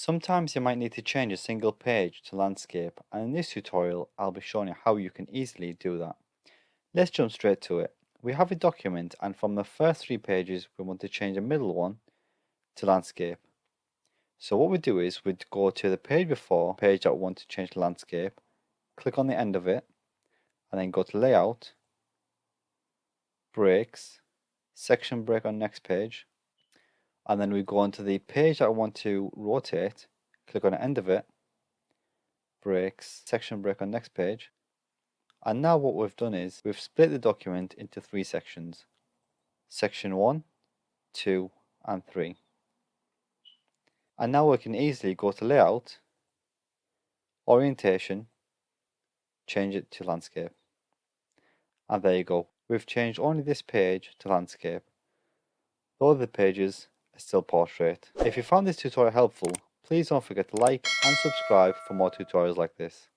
Sometimes you might need to change a single page to landscape, and in this tutorial I'll be showing you how you can easily do that. Let's jump straight to it. We have a document, and from the first 3 pages we want to change the middle one to landscape. So what we do is we'd go to the page before, page that we want to change to landscape, click on the end of it, and then go to layout, breaks, section break on next page, and then we go onto the page that I want to rotate, click on the end of it, breaks, section break on next page. And now what we've done is we've split the document into 3 sections. Section 1, 2, and 3. And now we can easily go to layout, orientation, change it to landscape. And there you go. We've changed only this page to landscape. The other pages are still portrait. If you found this tutorial helpful, please don't forget to like and subscribe for more tutorials like this.